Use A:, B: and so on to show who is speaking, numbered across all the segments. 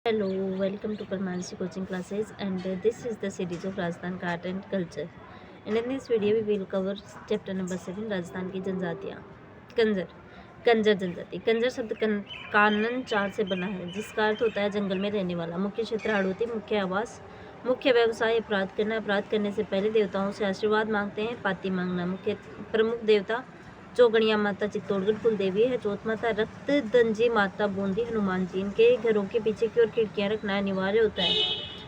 A: Hello, welcome to Parmansi coaching classes, and this is the series of Rajasthan art and culture. And in this video we will cover chapter number 7 Rajasthan की जनजातियाँ। कंजर कंजर जनजाति। कंजर शब्द कानन चार से बना है, जिसका अर्थ होता है जंगल में रहने वाला। मुख्य क्षेत्र हाड़ौती, मुख्य आवास, मुख्य व्यवसाय अपराध करना। अपराध करने से पहले देवताओं से आशीर्वाद मांगते हैं। पाती मांगना। मुख्य प्रमुख देवता चौगड़िया माता चित्तौड़गढ़ कुल देवी है। चौथ माता रक्त दंजी माता बूंदी हनुमान जी। इनके घरों के पीछे की ओर खिड़कियां रखना अनिवार्य होता है।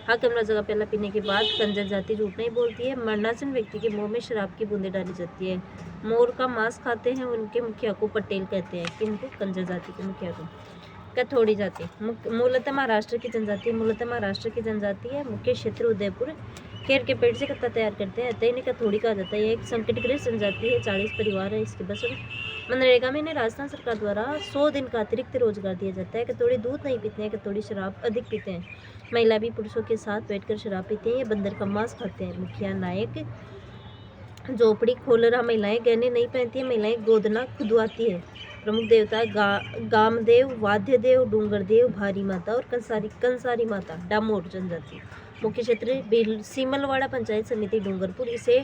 A: हाकिम राजा का प्याला पीने के बाद कंजर जाति झूठ नहीं बोलती है। मरणासन व्यक्ति के मुंह में शराब की बूंदें डाली जाती है। मोर का मांस खाते हैं। उनके मुखिया को पटेल कहते हैं। किनको? कंजर जाति के मुखिया को। कथोड़ी जाति मूलतः महाराष्ट्र की जनजाति है। मुख्य क्षेत्र उदयपुर। केर के पेड़ से कत्ता तैयार करते हैं, अतः इन्हें कथोड़ी कहा जाता है। यह एक संकटग्रस्त जनजाति है। 40 परिवार है इसके बस। मनरेगा में इन्हें राजस्थान सरकार द्वारा 100 दिन का अतिरिक्त रोजगार दिया जाता है। कथोड़ी दूध नहीं पीते हैं, कथोड़ी शराब अधिक पीते हैं। महिला भी पुरुषों के साथ बैठकर शराब पीते हैं। ये बंदर का मांस खाते हैं। मुखिया नायक झोपड़ी खोलरा। महिलाएं गहने नहीं पहनती है। महिलाएं गोदना खुदवाती है। प्रमुख देवता गामदेव, वाद्यदेव, डूंगरदेव, भारी माता और कंसारी माता। डामोर जनजाति। मुख्य क्षेत्र सीमलवाड़ा पंचायत समिति डूंगरपुर। इसे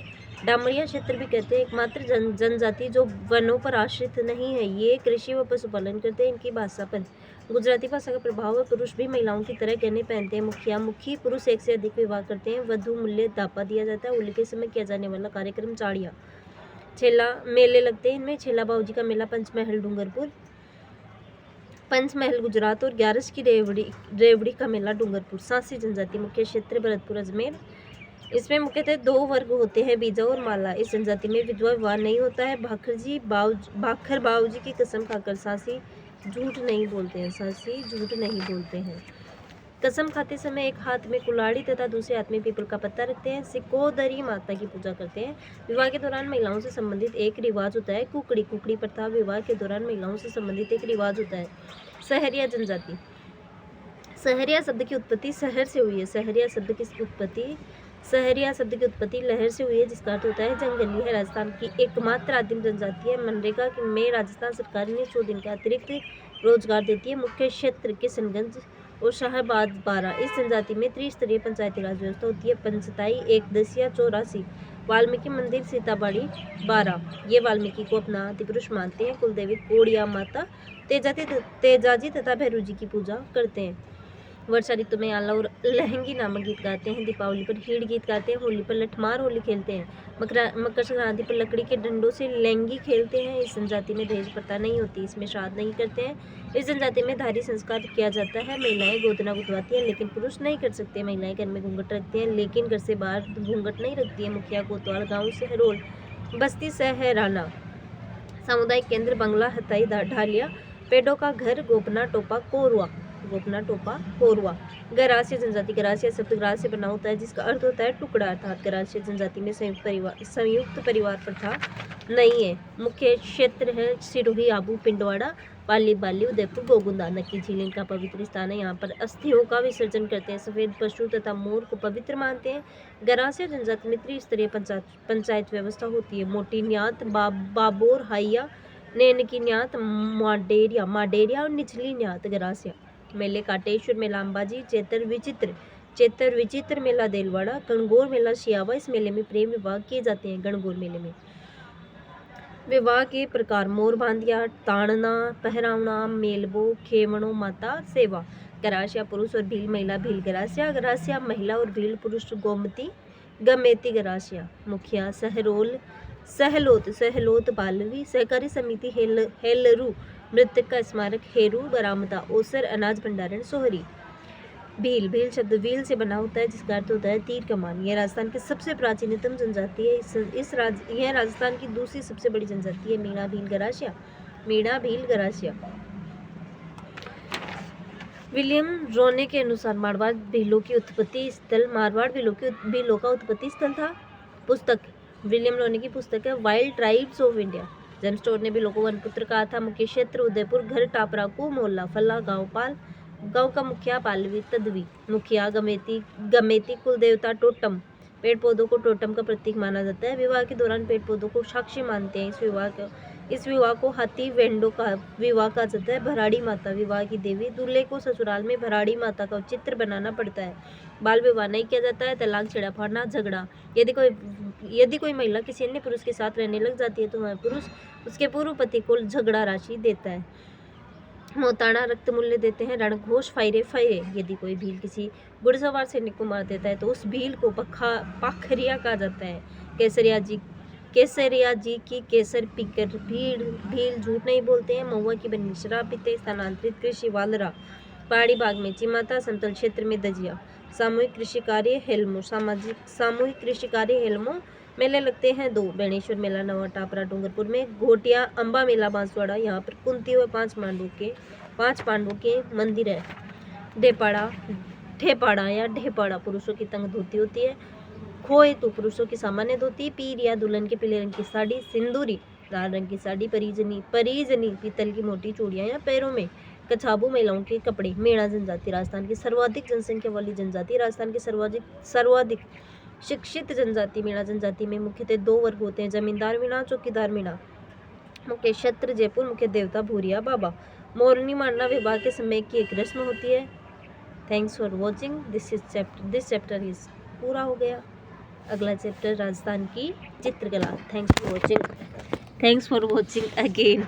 A: डामरिया क्षेत्र भी कहते हैं। एकमात्र जनजाति जो वनों पर आश्रित नहीं है। ये कृषि व पशुपालन करते हैं। इनकी भाषा पर गुजराती भाषा का प्रभाव है। पुरुष भी महिलाओं की तरह गहने पहनते हैं। मुखी पुरुष एक से अधिक विवाह करते हैं। वधु मूल्य दापा दिया जाता है। होली के समय किया जाने वाला कार्यक्रम चाड़िया। छेला मेले लगते हैं। इनमें छेला बाबूजी का मेला पंचमहल डूंगरपुर, पंचमहल गुजरात और ग्यारस की रेवड़ी का मेला डूंगरपुर। सांसी जनजाति। मुख्य क्षेत्र भरतपुर अजमेर। इसमें मुख्यतः 2 वर्ग होते हैं, बीजा और माला। इस जनजाति में विधवा विवाह नहीं होता है। भाखर बाबूजी की कसम खाकर सांसी झूठ नहीं बोलते हैं। कसम खाते समय एक हाथ में कुल्हाड़ी तथा दूसरे हाथ में पीपल का पत्ता रखते हैं। सिकोदरी माता की पूजा करते हैं। विवाह के दौरान महिलाओं से संबंधित एक रिवाज होता है कुकड़ी प्रथा। विवाह के दौरान महिलाओं से संबंधित एक रिवाज होता है। सहरिया जनजाति। सहरिया शब्द की उत्पत्ति शहर से हुई है। सहरिया शब्द की उत्पत्ति लहर से हुई है, जिसका अर्थ होता है जंगली है। राजस्थान की एकमात्र आदिम जनजाति है। मनरेगा में राजस्थान सरकार इन्हें 100 दिन का अतिरिक्त रोजगार देती है। मुख्य क्षेत्र किशनगंज और शाहबाद 12। इस जनजाति में त्रिस्तरीय पंचायती राज व्यवस्था होती है। पंचताई 1 दसिया 84। वाल्मीकि मंदिर सीताबाड़ी 12। ये वाल्मीकि को अपना आदिपुरुष मानते हैं। कुलदेवी कोड़िया माता तेजाजी तथा भैरू जी की पूजा करते हैं। वर्षा ऋतु में आला और लहंगी नामक गीत गाते हैं। दीपावली पर हीड़ गीत गाते हैं। होली पर लठमार होली खेलते हैं। मकर संक्रांति पर लकड़ी के डंडों से लहंगी खेलते हैं। इस जनजाति में दहेज प्रथा नहीं होती। इसमें श्राद्ध नहीं करते हैं। इस जनजाति में धारी संस्कार किया जाता है। महिलाएं गोदना गुदवाती हैं, लेकिन पुरुष नहीं कर सकते। महिलाएं घर में घूंघट रखती हैं, लेकिन घर से बाहर घूंघट नहीं रखती है। मुखिया कोतवाल गाँव सहरोल बस्ती सहराना। सामुदायिक केंद्र बंगला हताई ढालिया। पेड़ों का घर गोपना टोपा कोरवा। गरासिया जनजाति। गरासिया शब्द ग्रास से बना होता है, जिसका अर्थ होता है टुकड़ा। अर्थात गरासिया जनजाति में संयुक्त परिवार प्रथा नहीं है। मुख्य क्षेत्र है सिरोही, आबू, पिंडवाड़ा, पाली बाली, उदयपुर, गोगुंदा। नक्की झील इनका पवित्र स्थान है। यहाँ पर अस्थियों का विसर्जन करते हैं। सफेद पशु तथा मोर को पवित्र मानते हैं। गरासिया जनजाति में त्रिस्तरीय पंचायत व्यवस्था होती है। मोटी न्यात, बाबोर, हाइया, नैनकी न्यात, माडेरिया और निचली न्यात। गरासिया मेले काटेश्वर मेला अंबाजी, चेतर विचित्र मेला देलवाड़ा, गणगौर मेला सियावा। इस मेले में प्रेम विवाह किए जाते हैं। गणगौर मेले में विवाह के प्रकार मोर बांधिया, ताड़ना, पहरावना, मेलबो, खेमणो माता सेवा। गरासिया पुरुष और भील महिला भील गरासिया महिला और भील पुरुष गमेती गरासिया। मुखिया सहलोत बालवी। सहकारी समिति हेलरू। मृतक का स्मारक हेरू बरामदा। ओसर अनाज भंडारण सोहरी। भील शब्द व्हील से बना होता है, जिसका अर्थ होता है तीर कमान। यह राजस्थान की सबसे प्राचीनतम जनजाति है। यह राजस्थान की दूसरी सबसे बड़ी जनजाति है। मीणा भील गरासिया। विलियम रोने के अनुसार मारवाड़ भीलों का उत्पत्ति स्थल था। पुस्तक विलियम रोने की पुस्तक है wild tribes of India. James Tod ने भीलों को वनपुत्र कहा था। मुख्य क्षेत्र उदयपुर। घर टापरा को मोहल्ला फल्ला गांव का मुखिया पालवी तदवी। मुखिया गमेती कुल देवता टोटम। पेड़ पौधों को टोटम का प्रतीक माना जाता है। विवाह के दौरान पेड़ पौधों को साक्षी मानते हैं। इस इस विवाह को हाथी वेंडो का विवाह कहा जाता है। भराड़ी माता विवाह की देवी। दूल्हे को ससुराल में भराड़ी माता का चित्र बनाना पड़ता है। बाल विवाह नहीं किया जाता है। तलाक, छेड़खानी, झगड़ा। यदि कोई महिला किसी अन्य पुरुष के साथ रहने लग जाती है तो वह पुरुष उसके पूर्व पति को झगड़ा राशि देता है। मोताना, रक्त मूल्य देते हैं। रणघोष, फायरे फायरे। यदि कोई भील किसी घुड़सवार सैनिक को मार देता है तो उस भील को पाखरिया कहा जाता है। केसरिया जी की केसर पीकर भील झूठ नहीं बोलते हैं। महुआ की बनी शराब पीते। स्थानांतरित कृषि वालरा। पहाड़ी भाग में चिमाता, समतल क्षेत्र में दजिया। सामूहिक कृषि कार्य हेलमो। सामूहिक कृषि कार्य हेलमो। मेले लगते हैं 2। बेणेश्वर मेला नवा टापरा डूंगरपुर में। घोटिया अम्बा मेला बांसवाड़ा। यहाँ पर कुंती व 5 पांडवों के मंदिर है। ठेपाड़ा या ढेपाड़ा पुरुषों की तंग धोती होती है। खोए तो पुरुषों की सामान्य धोती। पीर या दुल्हन के पीले रंग की साड़ी। सिंदूरी लाल रंग की साड़ी। परीजनी पीतल की मोटी चूड़ियां या पैरों में कछाबू महिलाओं के कपड़े। मेणा जनजाति राजस्थान की सर्वाधिक जनसंख्या वाली जनजाति। राजस्थान की सर्वाधिक शिक्षित जनजाति। मेणा जनजाति में मुख्यतः 2 वर्ग होते हैं, जमींदार मीणा, चौकीदार मीणा। मुख्य क्षेत्र जयपुर। मुख्य देवता भूरिया बाबा। मोरनी मांडना विवाह के समय की एक रस्म होती है। Thanks for watching this chapter is पूरा हो गया। अगला चैप्टर राजस्थान की चित्रकला। Thanks for watching again.